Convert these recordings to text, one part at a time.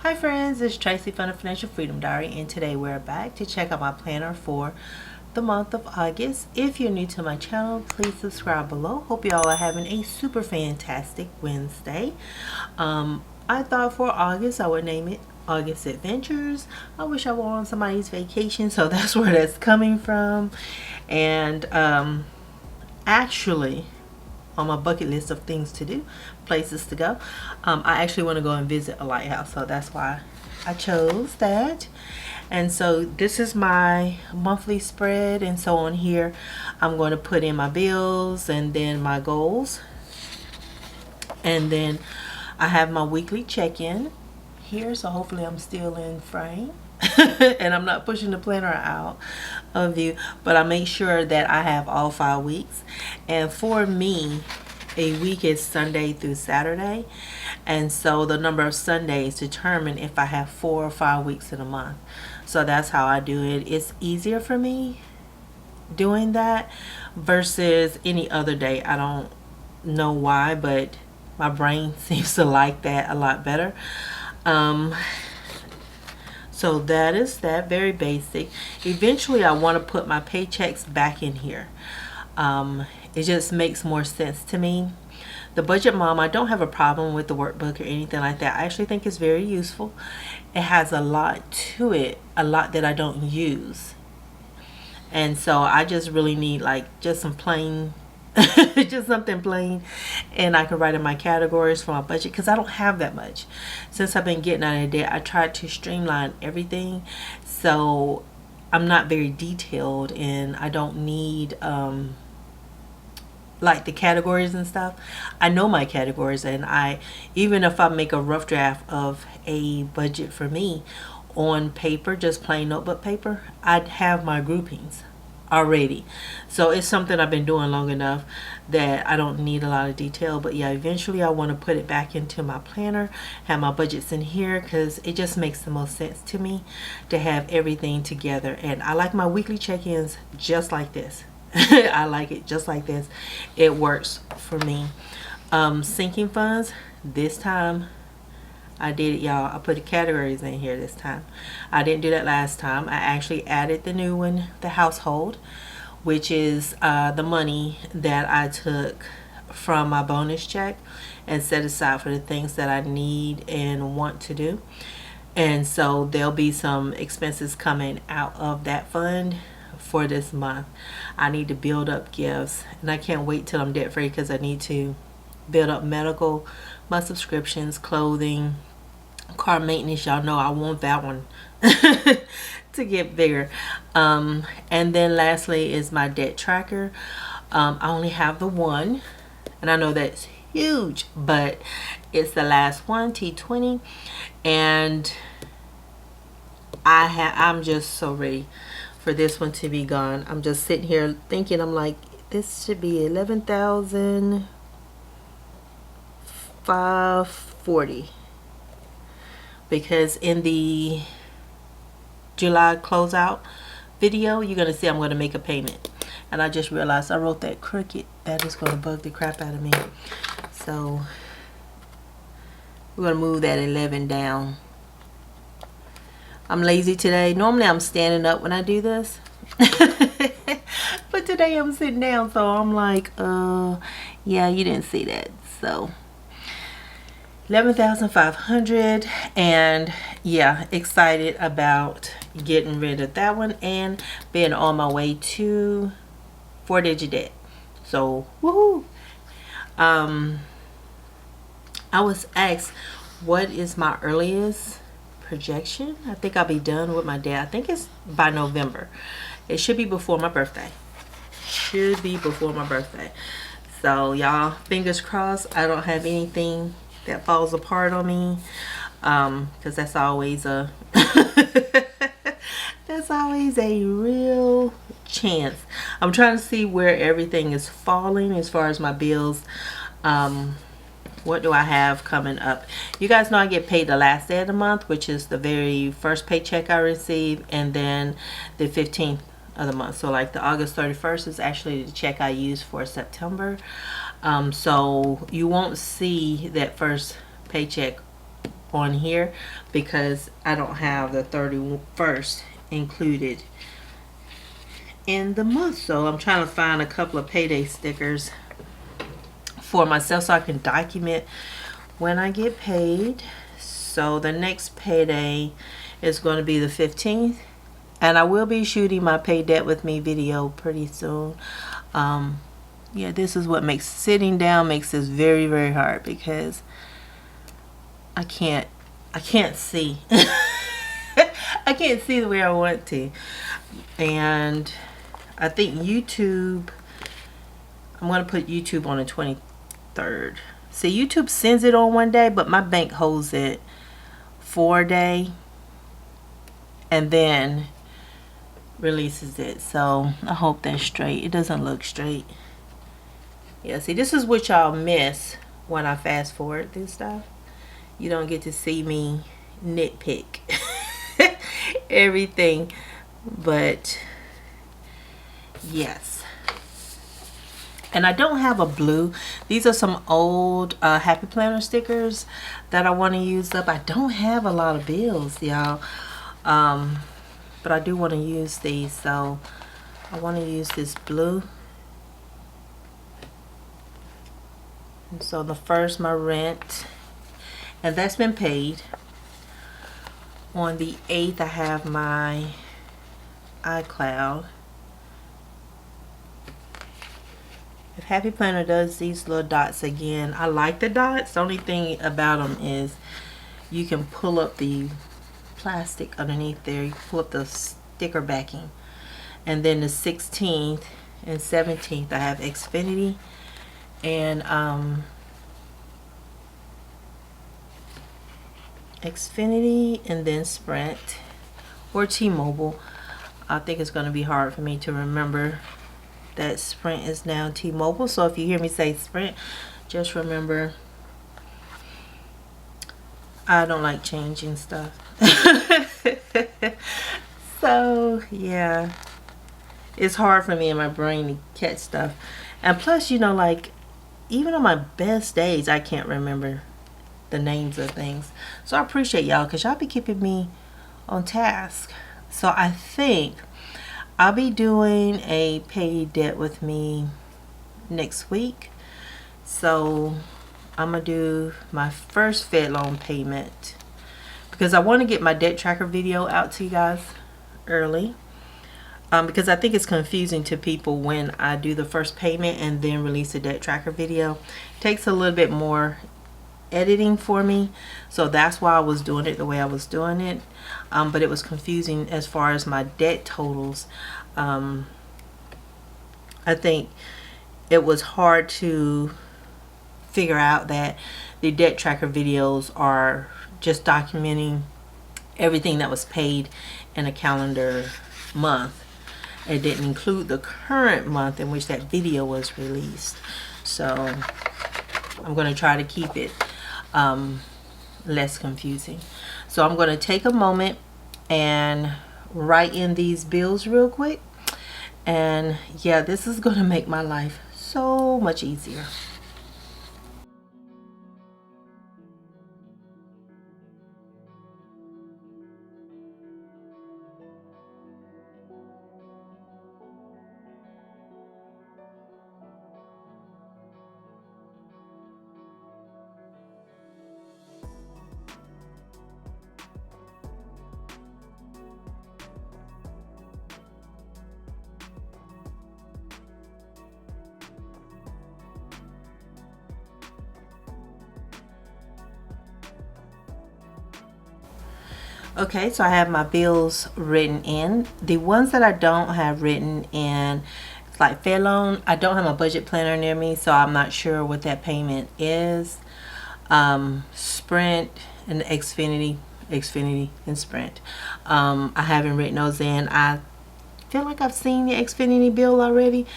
Hi friends, it's Tracy from the Financial Freedom Diary, and today we're back to check out my planner for the month of August. If you're new to my channel, please subscribe below. Hope you all are having a super fantastic Wednesday. I thought for August I would name it August Adventures. I wish I were on somebody's vacation, so that's where that's coming from. And actually, on my bucket list of things to do, places to go, I actually want to go and visit a lighthouse, so that's why I chose that. And so this is my monthly spread, and so on here I'm going to put in my bills and then my goals, and then I have my weekly check-in here, so hopefully I'm still in frame and I'm not pushing the planner out of view, but I make sure that I have all 5 weeks. And for me, a week is Sunday through Saturday, and so the number of Sundays determine if I have 4 or 5 weeks in a month. So that's how I do it. It's easier for me doing that versus any other day. I don't know why, but my brain seems to like that a lot better. So that is that, very basic. Eventually I want to put my paychecks back in here. It just makes more sense to me. The Budget Mom, I don't have a problem with the workbook or anything like that. I actually think it's very useful. It has a lot to it, a lot that I don't use. And so I just really need like just some plain just something plain, and I can write in my categories for my budget because I don't have that much. Since I've been getting out of debt, I tried to streamline everything, so I'm not very detailed, and I don't need like the categories and stuff. I know my categories, and even if I make a rough draft of a budget for me on paper, just plain notebook paper, I'd have my groupings already. So it's something I've been doing long enough that I don't need a lot of detail. But yeah, eventually I want to put it back into my planner, have my budgets in here, because it just makes the most sense to me to have everything together. And I like my weekly check-ins just like this. I like it just like this. It works for me. Sinking funds, this time I did it, y'all. I put the categories in here this time. I didn't do that last time. I actually added the new one, the household, which is the money that I took from my bonus check and set aside for the things that I need and want to do. And so there'll be some expenses coming out of that fund for this month. I need to build up gifts, and I can't wait till I'm debt free because I need to build up medical, my subscriptions, clothing, car maintenance. Y'all know I want that one to get bigger. And then lastly is my debt tracker. I only have the one, and I know that's huge, but it's the last one, T20, and I'm just so ready for this one to be gone. I'm just sitting here thinking, I'm like, this should be 11,540, because in the July closeout video you're gonna see I'm gonna make a payment, and I just realized I wrote that crooked. That is gonna bug the crap out of me, so we're gonna move that 11 down. I'm lazy today. Normally I'm standing up when I do this but today I'm sitting down, so I'm like, yeah, you didn't see that. So 11,500, and yeah, excited about getting rid of that one and being on my way to 4-digit debt. So woohoo. I was asked what is my earliest projection. I think I'll be done with my debt. I think it's by November. It should be before my birthday. Should be before my birthday. So y'all, fingers crossed I don't have anything that falls apart on me, because that's always a that's always a real chance. I'm trying to see where everything is falling as far as my bills. What do I have coming up? You guys know I get paid the last day of the month, which is the very first paycheck I receive, and then the 15th of the month. So like the August 31st is actually the check I use for September. So you won't see that first paycheck on here because I don't have the 31st included in the month. So I'm trying to find a couple of payday stickers for myself so I can document when I get paid. So the next payday is going to be the 15th, and I will be shooting my Pay Debt With Me video pretty soon. Yeah, this is what makes sitting down makes this very, very hard because I can't see. I can't see the way I want to. And I think YouTube, I'm going to put YouTube on the 23rd. See, YouTube sends it on one day, but my bank holds it for a day and then releases it. So I hope that's straight. It doesn't look straight. Yeah, see, this is what y'all miss when I fast forward this stuff. You don't get to see me nitpick everything, but yes. And I don't have a blue. These are some old Happy Planner stickers that I want to use up. I don't have a lot of bills, y'all, but I do want to use these. So I want to use this blue. And so the first, my rent, and that's been paid. On the 8th, I have my iCloud. If Happy Planner does these little dots again, I like the dots. The only thing about them is you can pull up the plastic underneath there. You can pull up the sticker backing. And then the 16th and 17th, I have Xfinity and Xfinity and then Sprint or T-Mobile. I think it's going to be hard for me to remember that Sprint is now T-Mobile. So if you hear me say Sprint, just remember I don't like changing stuff. So yeah, it's hard for me in my brain to catch stuff. And plus, you know, like even on my best days, I can't remember the names of things. So I appreciate y'all because y'all be keeping me on task. So I think I'll be doing a Pay Debt With Me next week. So I'm gonna do my first Fed loan payment because I want to get my debt tracker video out to you guys early, because I think it's confusing to people when I do the first payment and then release a debt tracker video. It takes a little bit more editing for me, so that's why I was doing it the way I was doing it, but it was confusing as far as my debt totals. I think it was hard to figure out that the debt tracker videos are just documenting everything that was paid in a calendar month. It didn't include the current month in which that video was released. So I'm going to try to keep it less confusing. So I'm going to take a moment and write in these bills real quick. And yeah, this is going to make my life so much easier. Okay, so I have my bills written in. The ones that I don't have written in, it's like Fed loan. I don't have my budget planner near me, so I'm not sure what that payment is. Sprint and Xfinity and Sprint. I haven't written those in. I feel like I've seen the Xfinity bill already,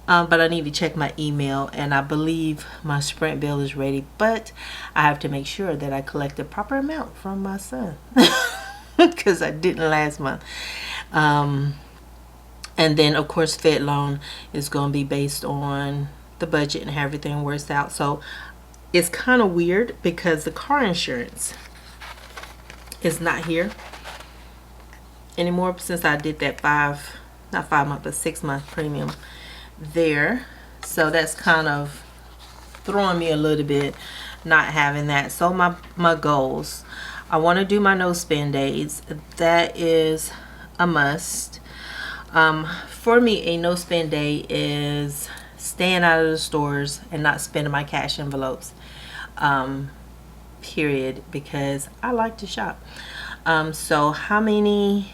but I need to check my email, and I believe my Sprint bill is ready, but I have to make sure that I collect the proper amount from my son. Because I didn't last month. And then of course Fed loan is going to be based on the budget and how everything works out. So it's kind of weird because the car insurance is not here anymore since I did that not 5 month, but 6 month premium there. So that's kind of throwing me a little bit not having that. So my goals, I want to do my no spend days. That is a must. For me, a no spend day is staying out of the stores and not spending my cash envelopes, period, because I like to shop. So how many,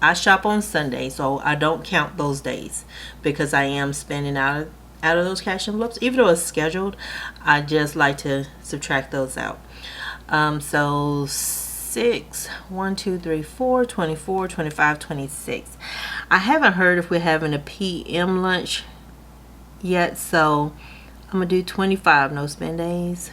I shop on Sunday, so I don't count those days because I am spending out of those cash envelopes. Even though it's scheduled, I just like to subtract those out. So 6, 1, 2, 3, 4, 24, 25, 26. I haven't heard if we're having a PM lunch yet, so I'm gonna do 25 no spend days.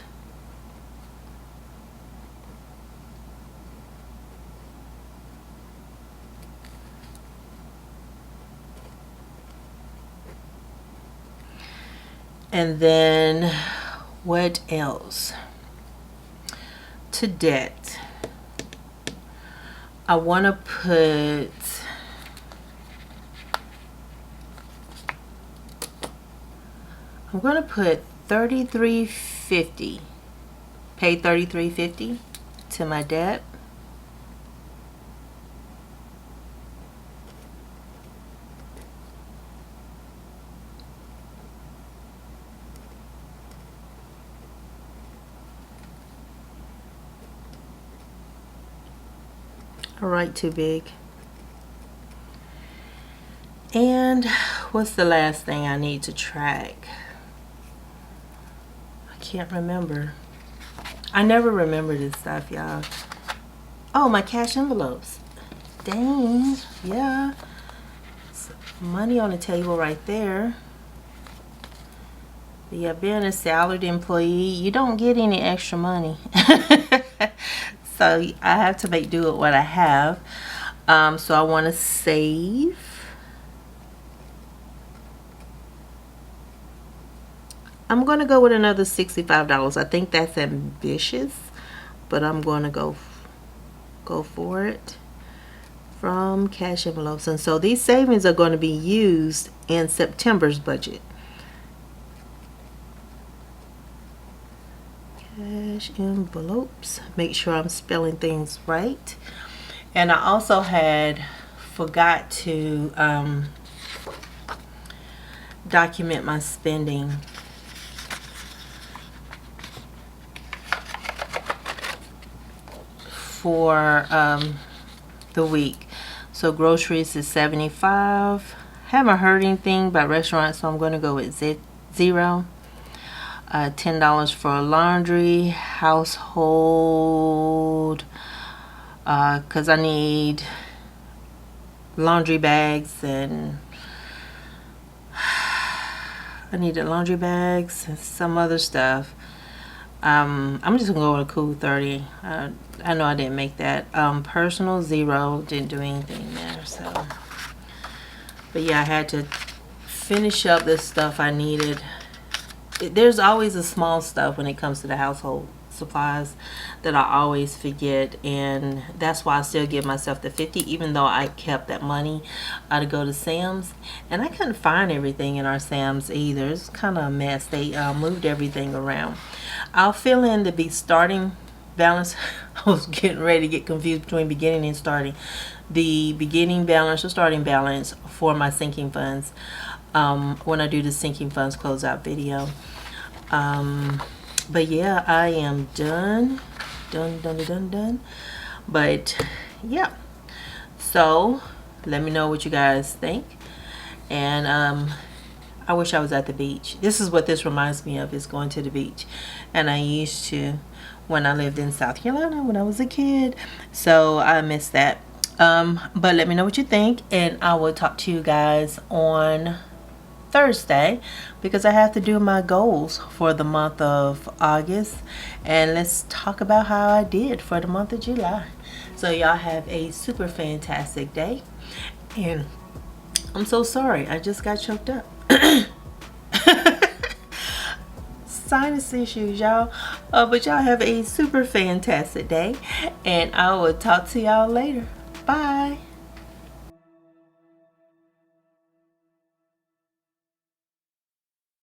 And then what else? To debt, I want to put, I'm going to put $33.50, pay $33.50 to my debt. All right, too big. And what's the last thing I need to track? I can't remember. I never remember this stuff, y'all. Oh, my cash envelopes. Dang, yeah. Money on the table right there. But yeah, being a salaried employee, you don't get any extra money. So I have to make do with what I have. So I want to save. I'm going to go with another $65. I think that's ambitious, but I'm going to go for it from cash envelopes. And so these savings are going to be used in September's budget. Cash envelopes. Make sure I'm spelling things right. And I also forgot to document my spending for the week. So groceries is $75. Haven't heard anything about restaurants, so I'm going to go with $0. $10 for laundry, household, because I need laundry bags, and I needed laundry bags and some other stuff. I'm just gonna go with a cool 30. I know I didn't make that. Personal, $0. Didn't do anything there. So, but yeah, I had to finish up this stuff I needed. There's always a small stuff when it comes to the household supplies that I always forget, and that's why I still give myself the 50, even though I kept that money to go to Sam's, and I couldn't find everything in our Sam's either. It's kind of a mess. They moved everything around. I'll fill in the starting balance. I was getting ready to get confused between beginning and starting. The beginning balance or starting balance for my sinking funds when I do the sinking funds closeout video. But yeah, I am done. But yeah, so let me know what you guys think. And I wish I was at the beach. This is what this reminds me of, is going to the beach. And I used to when I lived in South Carolina when I was a kid. So I miss that. But let me know what you think, and I will talk to you guys on Thursday, because I have to do my goals for the month of August, and let's talk about how I did for the month of July. So y'all have a super fantastic day, and I'm so sorry I just got choked up. sinus issues, y'all. But y'all have a super fantastic day, and I will talk to y'all later. Bye.